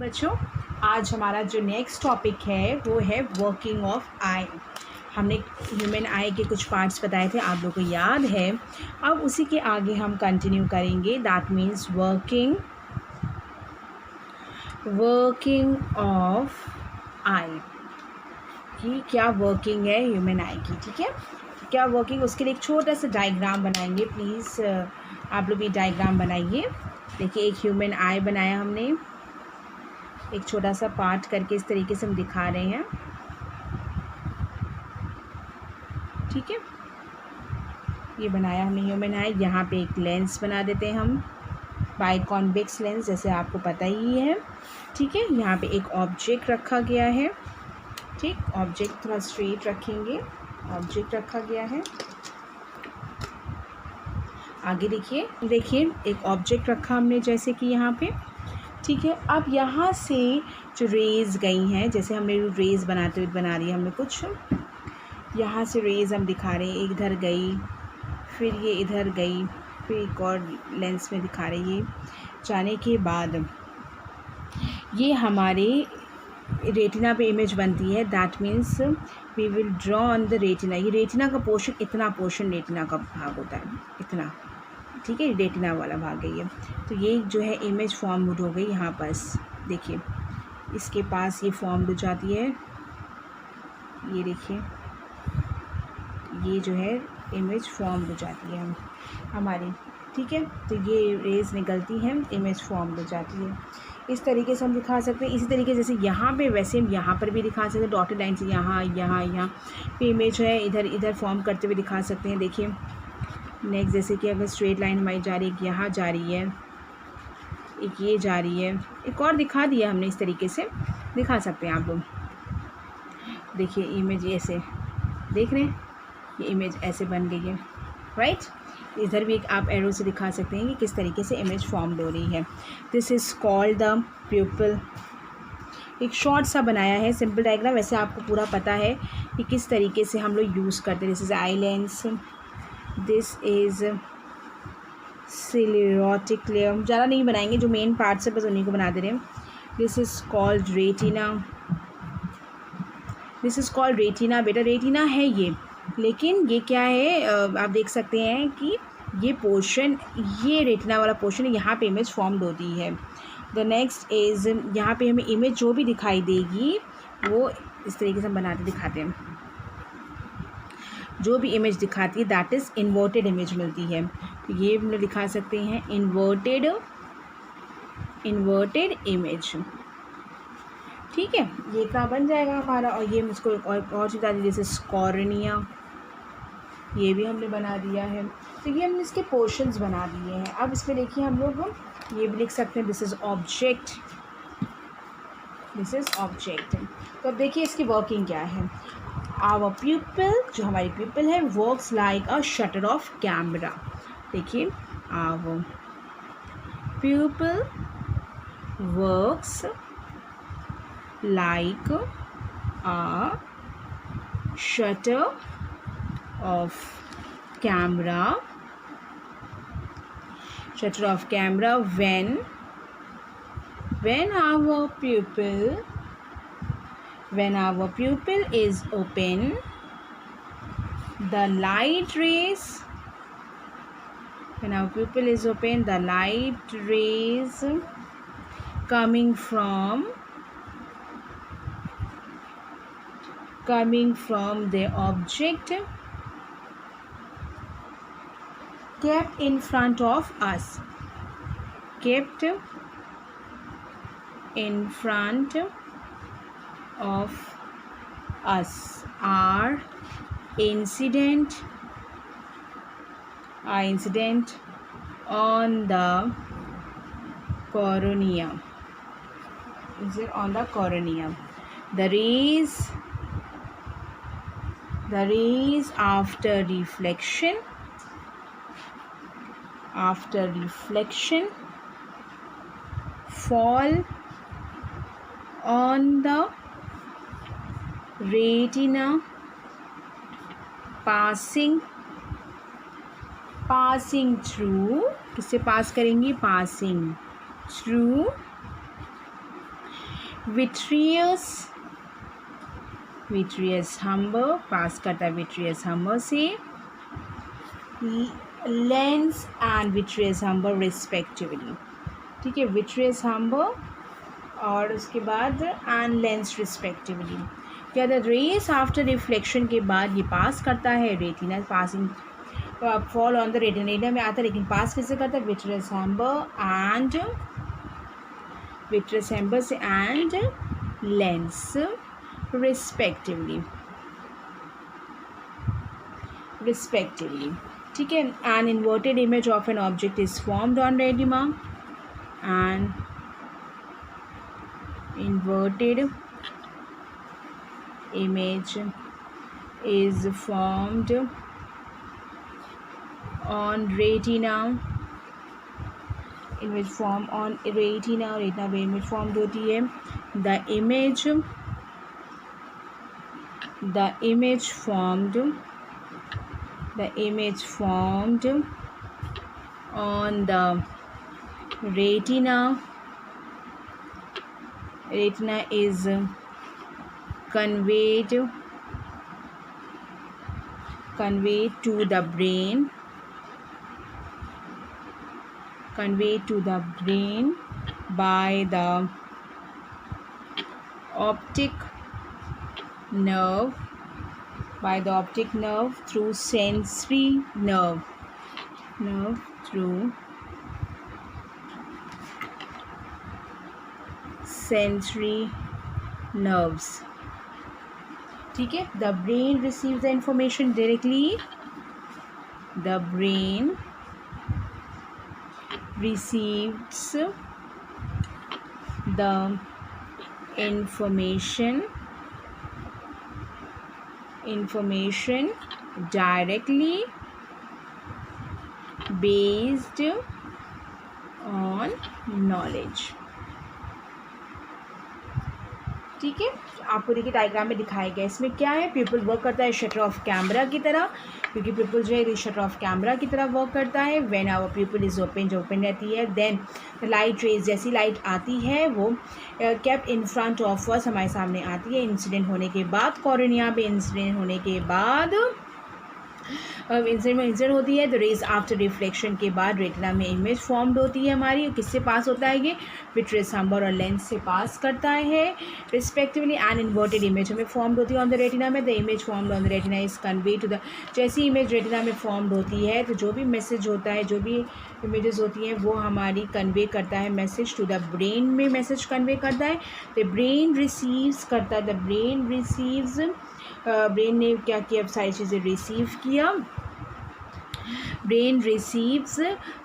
बच्चों, आज हमारा जो नेक्स्ट टॉपिक है वो है वर्किंग ऑफ आई। हमने ह्यूमन आई के कुछ पार्ट्स बताए थे, आप लोगों को याद है। अब उसी के आगे हम कंटिन्यू करेंगे। दैट मीन्स वर्किंग ऑफ आई, कि क्या वर्किंग है ह्यूमन आई की। ठीक है, क्या वर्किंग, उसके लिए एक छोटा सा डायग्राम बनाएंगे। प्लीज़ आप लोग ये डायग्राम बनाइए। देखिए, एक ह्यूमन आई बनाया हमने, एक छोटा सा पार्ट करके इस तरीके से हम दिखा रहे हैं। ठीक है, ये बनाया हमने ह्यूमन आई। यहाँ पे एक लेंस बना देते हैं हम, बाइकॉन्वेक्स लेंस, जैसे आपको पता ही है। ठीक है, यहाँ पे एक ऑब्जेक्ट रखा गया है। ठीक, ऑब्जेक्ट थोड़ा स्ट्रेट रखेंगे। ऑब्जेक्ट रखा गया है। आगे देखिए एक ऑब्जेक्ट रखा हमने, जैसे कि यहाँ पे। ठीक है, अब यहाँ से जो रेज़ गई हैं, जैसे हमने रेज़ बनाते हुए बना रही है हमने कुछ, यहाँ से रेज़ हम दिखा रहे हैं। एक इधर गई, फिर ये इधर गई, फिर एक और लेंस में दिखा रही है। जाने के बाद ये हमारे रेटिना पे इमेज बनती है। That means we will draw on the retina. ये रेटिना का पोर्शन, इतना पोर्शन रेटिना का भाग होता है, इतना। ठीक है, रेटिना वाला भाग है ये। तो ये जो है इमेज फॉर्म हो गई यहाँ पास। देखिए, इसके पास ये फॉर्म हो जाती है। ये देखिए, ये जो है इमेज फॉर्म हो जाती है हमारी। ठीक है, तो ये रेज़ निकलती हैं, इमेज फॉर्म हो जाती है। इस तरीके से हम दिखा सकते हैं। इसी तरीके जैसे यहाँ पे, वैसे हम यहाँ पर भी दिखा सकते हैं। डॉटेड लाइन से यहाँ पे इमेज है, इधर इधर फॉर्म करते हुए दिखा सकते हैं। देखिए, नेक्स्ट जैसे कि अगर स्ट्रेट लाइन हमारी जा रही है, यहाँ जा रही है, एक ये जा रही है, एक और दिखा दिया हमने। इस तरीके से दिखा सकते हैं आप लोग। देखिए, इमेज ऐसे देख रहे हैं, ये इमेज ऐसे बन गई है, राइट। इधर भी एक आप एरो से दिखा सकते हैं कि किस तरीके से इमेज फॉर्म हो रही है। This is called the प्यूपिल। एक शॉर्ट सा बनाया है सिंपल डायग्राम। वैसे आपको पूरा पता है कि किस तरीके से हम लोग यूज़ करते हैं। This is eye lens, this is sclerotic layer. हम ज़्यादा नहीं बनाएंगे, जो मेन पार्ट्स है बस उन्हीं को बना दे रहे हैं। This is called retina. This is called retina. बेटा रेटिना है ये, लेकिन ये क्या है, आप देख सकते हैं कि ये पोर्शन, ये रेटिना वाला पोर्शन है, यहाँ पे इमेज फॉर्म्ड होती है। द नेक्स्ट इज़, यहाँ पे हमें इमेज जो भी दिखाई देगी वो इस तरीके से हम बनाते दिखाते हैं। जो भी इमेज दिखाती है दैट इज़ इन्वर्टेड इमेज मिलती है। तो ये हम लोग दिखा सकते हैं इन्वर्टेड इमेज। ठीक है, ये इतना बन जाएगा हमारा। और ये मुझको और चीज़ आती है, जैसे कॉर्निया, ये भी हमने बना दिया है। तो ये हमने इसके पोर्शंस बना दिए हैं। अब इसमें देखिए हम लोग ये भी लिख सकते हैं, this is object, this is object. तो अब देखिए इसकी वर्किंग क्या है। आवर प्यूपिल, जो हमारी प्यूपिल है, works like a shutter of camera. देखिए, our pupil works like a shutter of camera when our pupil is open, the light rays coming from the object kept in front of us are incident on the cornea. Is it on the cornea? The rays after reflection fall on the retina, passing through, किससे पास करेंगी, passing through vitreous हम्बर पास करता है vitreous हम्बर से, lens and vitreous हम्बर respectively, ठीक है, vitreous हम्बर और उसके बाद एंड लेंस रिस्पेक्टिवली। क्या द रेस आफ्टर रिफ्लेक्शन के बाद ये पास करता है retina, passing fall on the retina में आता है, लेकिन पास किससे करता है विट्रियस हम्बर से एंड लेंस रिस्पेक्टिवली, ठीक है। An inverted image of an object is formed on retina, and inverted image is formed on retina, image form on retina पे image formed होती है। the image formed on the retina is conveyed to the brain by the optic nerve through sensory nerve through sensory nerves, ठीक है। the brain receives the information directly, the brain receives the information directly based on knowledge, ठीक है। आपको देखिए diagram में दिखाया गया, इसमें क्या है, पीपल वर्क करता है शटर ऑफ कैमरा की तरह, क्योंकि पीपल जो है शटर ऑफ कैमरा की तरह वर्क करता है। When our people is open, जो ओपन रहती है, देन लाइट रेज, जैसी लाइट आती है वो kept in front of us, हमारे सामने आती है इंसिडेंट होने के बाद, कॉर्निया पे इंसिडेंट होने के बाद इंसिडेंट होती है। तो रेज आफ्टर रिफ्लेक्शन के बाद रेटिना में इमेज फॉर्म्ड होती है हमारी, किससे पास होता है ये विट्रियस हम्बर और लेंस से पास करता है रिस्पेक्टिवली। एंड इन्वर्टेड इमेज हमें फॉर्म्ड होती है ऑन द रेटिना में, the image formed on the retina is convey to the, जैसी इमेज रेटिना में फॉर्म्ड होती है तो जो भी मैसेज होता है, जो भी इमेजेस होती हैं वो हमारी कन्वे करता है मैसेज टू द ब्रेन में, मैसेज कन्वे करता है। द ब्रेन रिसीव्स करता है, ब्रेन ने क्या किया, सारी चीज़ें रिसीव किया, ब्रेन रिसीव्स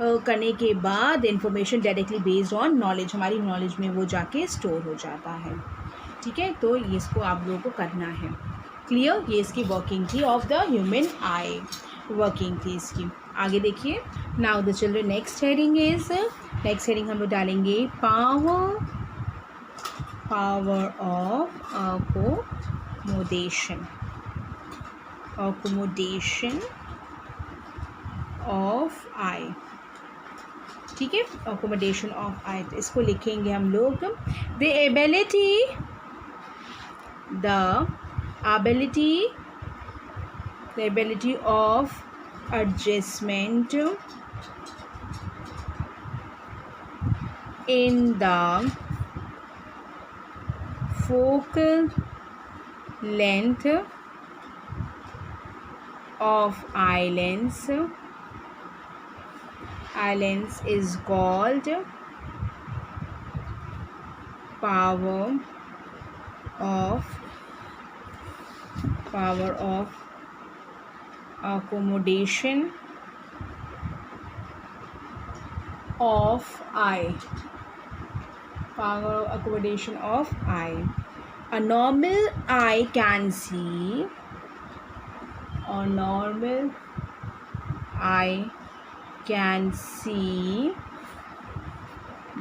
करने के बाद information directly based on knowledge, हमारी नॉलेज में वो जाके स्टोर हो जाता है, ठीक है। तो ये इसको आप लोगों को करना है क्लियर, ये इसकी वर्किंग थी of the human I, working थी इसकी। आगे देखिए, now the children next heading हम लोग डालेंगे पावर ऑफ accommodation ऑफ आई, ठीक है, accommodation ऑफ आई। तो इसको लिखेंगे हम लोग the ability of adjustment in the focal length of eye lens is called power of accommodation of eye, a normal eye can see,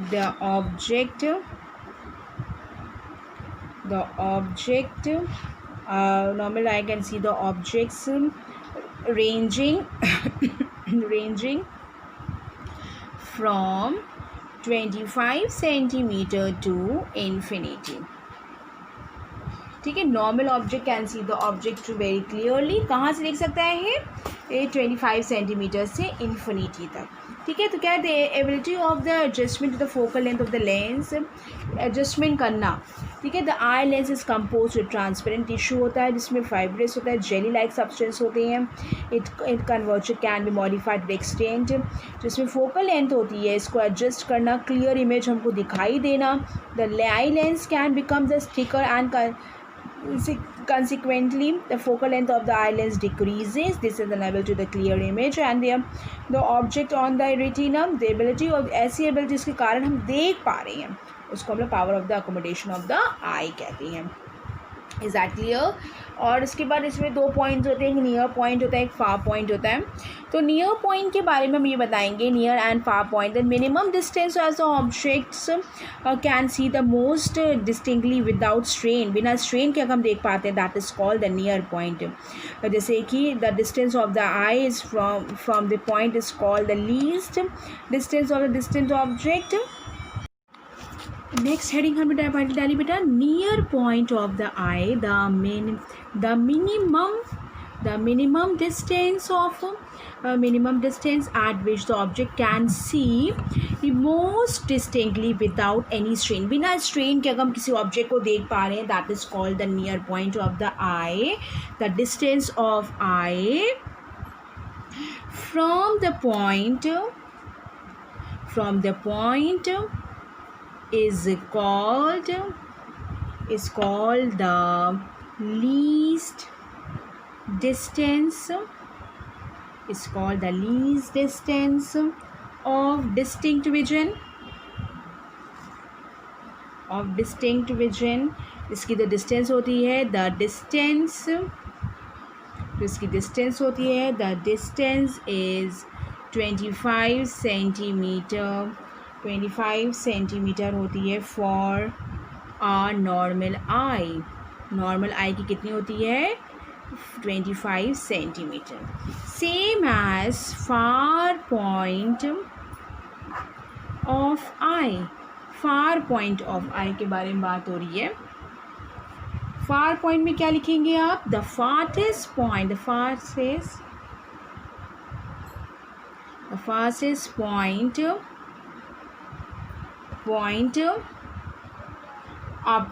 the object normal eye can see the objects ranging from 25 centimetre to infinity. ठीक है, normal object can see the object very clearly. कहाँ से देख सकता है ये 25 centimetre से infinity तक। ठीक है, तो क्या है ability of the adjustment to the focal length of the lens, adjustment करना। ठीक है, the eye lens is compose with transparent tissue होता है जिसमें फाइब्रस होता है, जेली लाइक सब्सटेंस होते हैं। It conversion can be modified to extent, जिसमें फोकल लेंथ होती है इसको एडजस्ट करना, क्लियर इमेज हमको दिखाई देना। The eye lens can become the thicker and consequently the focal length of the eye lens decreases. This is unable to the clear image and the object on the retina, the ability of ऐसी ability जिसके कारण हम देख पा रहे हैं उसको हम लोग power of the accommodation of the eye कहते हैं। Is that clear? और इसके बाद इसमें दो पॉइंट्स होते हैं, एक नियर पॉइंट होता है, एक फार पॉइंट होता है। तो नियर पॉइंट के बारे में हम ये बताएंगे, near and far point. The minimum distance as the objects can see the most distinctly without strain, बिना स्ट्रेन के अगर हम देख पाते हैं, that is called the near point. जैसे कि the distance of the eye is from the point is called the least distance of the distant object. Next heading हमें डाली बेटा, near point of the eye, the minimum distance at which the object can C most distinctly without any strain, बिना strain के अगर हम किसी object को देख पा रहे हैं, that is called the near point of the eye. The distance of I from the point is called the least distance, is called the least distance of distinct vision, इसकी जो डिस्टेंस होती है, the distance is 25 centimetre, 25 centimetre होती है for a normal eye. Normal eye की कितनी होती है? 25 centimetre. Same as far point of eye, far point of eye के बारे में बात हो रही है। फार पॉइंट में क्या लिखेंगे आप? The farthest point, point up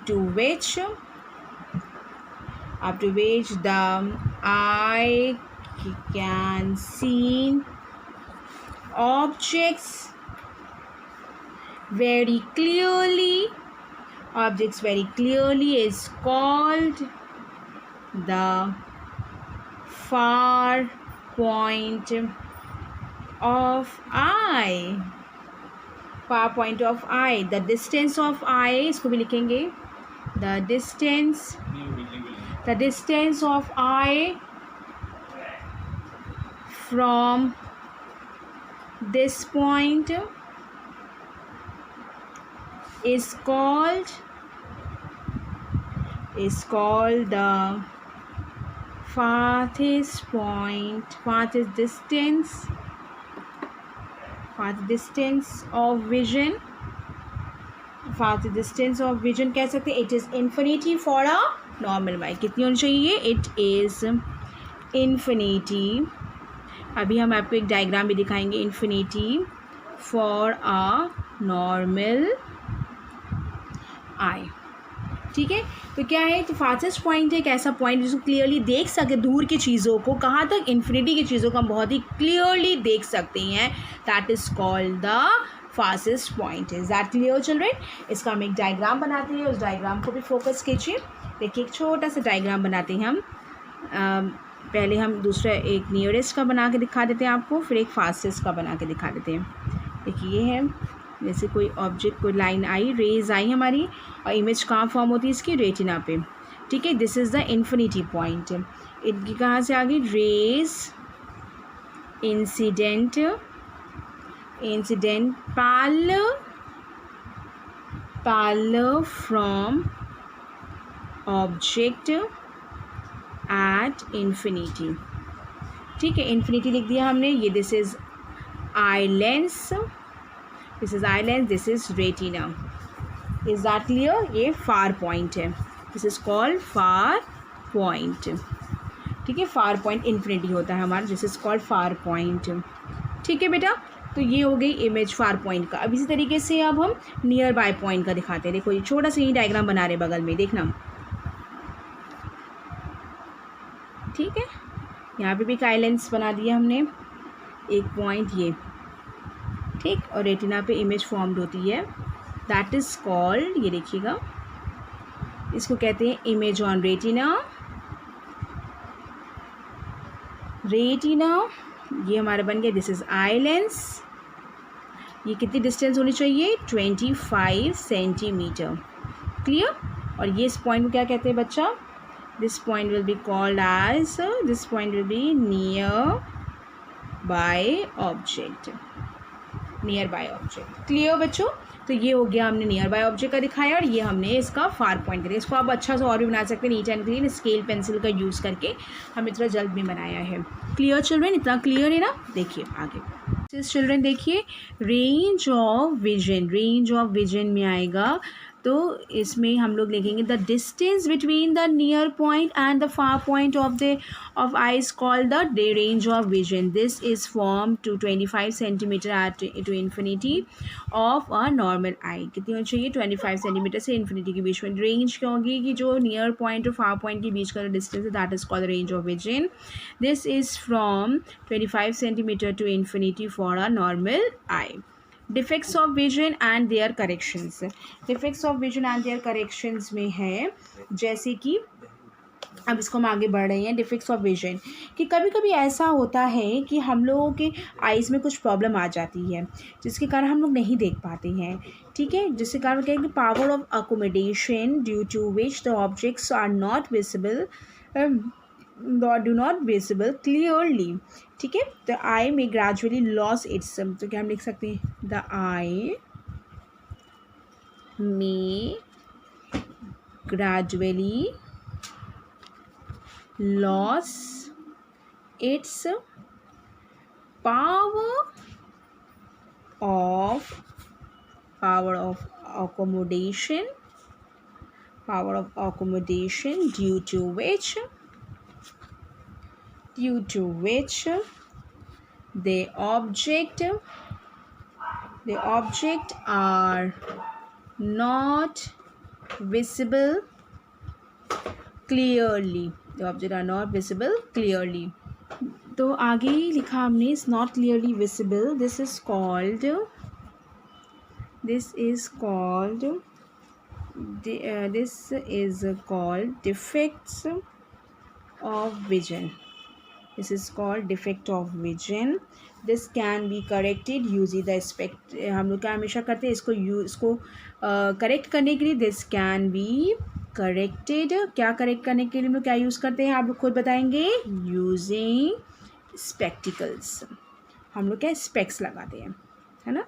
to which the eye can see objects very clearly, is called the far point of eye। far point of eye, the distance of eye, इसको भी लिखेंगे, the distance of eye from this point is called the farthest of vision कह सकते हैं। It is infinity for a normal eye. कितनी होनी चाहिए? It is infinity. अभी हम आपको एक डायग्राम भी दिखाएंगे, infinity for a normal eye. ठीक है, तो क्या है, तो फास्टेस्ट पॉइंट है एक ऐसा पॉइंट जिसको क्लियरली देख सके, दूर की चीज़ों को, कहाँ तक? इन्फिनिटी की चीज़ों को हम बहुत ही क्लियरली देख सकते हैं, that is called the fastest point. Is that clear children? इसका हम एक डायग्राम बनाते हैं, उस डायग्राम को भी फोकस कीजिए। देखिए, एक छोटा सा डायग्राम बनाते हैं हम। पहले हम दूसरा एक नियरेस्ट का बना के दिखा देते हैं आपको, फिर एक फास्टेस्ट का बना के दिखा देते हैं। देखिए, ये है जैसे कोई ऑब्जेक्ट, कोई लाइन आई, रेज आई हमारी, और इमेज कहाँ फॉर्म होती है इसकी? रेटिना पे। ठीक है, this is the infinity point. इनकी कहाँ से आ गई? Raise incident parallel from object at infinity. ठीक है, इन्फिनिटी लिख दिया हमने। ये this is eye lens, this is I lens, this is retina. Is that clear? ये फार पॉइंट है, this is called far point. ठीक है, फार पॉइंट इन्फिनिटी होता है हमारा, this is called far point. ठीक है बेटा, तो ये हो गई इमेज फार पॉइंट का। अब इसी तरीके से अब हम नियर बाय पॉइंट का दिखाते हैं। देखो ये छोटा सा ही डायग्राम बना रहे बगल में, देखना। ठीक है, यहाँ पे भी एक आई लेंस बना दिया हमने, एक पॉइंट ये, ठीक, और रेटिना पे इमेज फॉर्म्ड होती है, दैट इज कॉल्ड, ये देखिएगा, इसको कहते हैं इमेज ऑन रेटिना। रेटिना ये हमारा बन गया, दिस इज आई लेंस। ये कितनी डिस्टेंस होनी चाहिए? 25 सेंटीमीटर। क्लियर? और ये इस पॉइंट को क्या कहते हैं बच्चा? This point will be called as, this point will be near by object, near by object. Clear बच्चों? तो ये हो गया, हमने नियर बाय ऑब्जेक्ट का दिखाया, और ये हमने इसका फार पॉइंट का दिया। इसको आप अच्छा सा और भी बना सकते हैं, neat and clean scale pencil का यूज़ करके हम इतना जल्द में बनाया है। Clear children? इतना क्लियर है ना? देखिए आगे चिल्ड्रन, देखिए range of vision, range of vision में आएगा तो इसमें हम लोग लिखेंगे the distance between the near point and the far point of eye is called the range of vision. This is form to 25 centimetre at to infinity of a normal eye. कितनी होनी चाहिए? 25 सेंटीमीटर से infinity के बीच में। Range क्या होगी कि जो नियर पॉइंट और फार पॉइंट के बीच का डिस्टेंस है, that is called range of vision. This is from 25 centimetre to infinity for a normal eye. Defects of vision and their corrections. Defects of vision and their corrections में है, जैसे कि अब इसको हम आगे बढ़ रहे हैं। डिफेक्ट्स ऑफ विजन कि कभी कभी ऐसा होता है कि हम लोगों के आइज़ में कुछ प्रॉब्लम आ जाती है, जिसके कारण हम लोग नहीं देख पाते हैं। ठीक है, जिसके कारण क्या है कि power of accommodation due to which the objects are not visible, do not visible clearly। ठीक है, द आई में ग्रेजुअली लॉस इट्स, तो क्या हम लिख सकते हैं? द आई में gradually loss it's power of accommodation, power of accommodation due to which the object are not visible clearly, the object are not visible clearly। तो आगे ही लिखा हमने is not clearly visible, this is called defects of vision। This is called defect of vision। This can be corrected using the spect, हम लोग क्या हमेशा करते हैं इसको करेक्ट करने के लिए this can be corrected। क्या करेक्ट करने के लिए हम लोग क्या यूज़ करते हैं, आप लोग खुद बताएंगे? using spectacles। हम लोग क्या स्पेक्स लगाते हैं, है ना,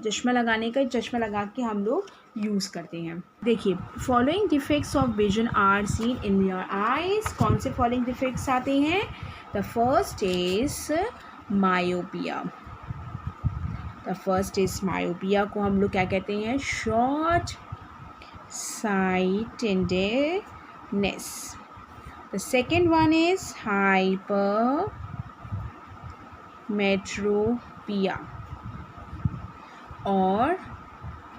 चश्मा लगाने का, चश्मा लगा के हम लोग यूज़ करते हैं। देखिए, following defects of vision are seen in your eyes. कौन से फॉलोइंग डिफेक्ट्स आते हैं? The first is myopia. The first is myopia को हम लोग क्या कहते हैं? Short sightedness. The second one is hypermetropia और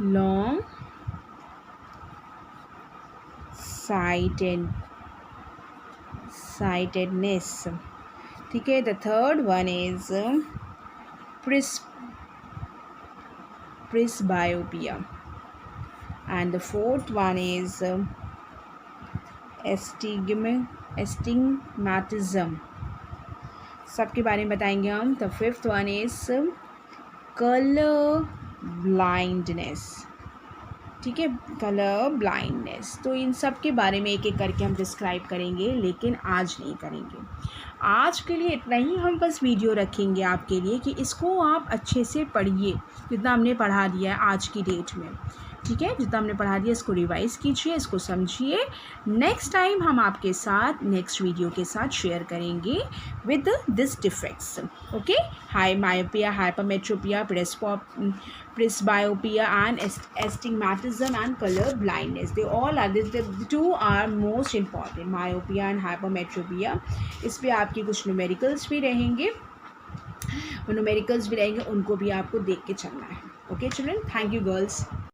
लॉन्ग sightedness। ठीक है, the third one is presbyopia and the fourth one is astigmatism। सबके बारे में बताएंगे हम। The fifth one is colour blindness. ठीक है, कलर ब्लाइंडनेस। तो इन सब के बारे में एक एक करके हम डिस्क्राइब करेंगे, लेकिन आज नहीं करेंगे। आज के लिए इतना ही हम बस वीडियो रखेंगे आपके लिए कि इसको आप अच्छे से पढ़िए, जितना हमने पढ़ा दिया है आज की डेट में। ठीक है, जितना हमने पढ़ा दिया इसको रिवाइज़ कीजिए, इसको समझिए। नेक्स्ट टाइम हम आपके साथ नेक्स्ट वीडियो के साथ शेयर करेंगे with this defects. Okay, high myopia, hypermetropia, presbyopia and astigmatism and color blindness, they all are this, the two are most important, myopia and hypermetropia। इस पे आपके कुछ न्यूमेरिकल्स भी रहेंगे, उनको भी आपको देख के चलना है। Okay children, thank you girls.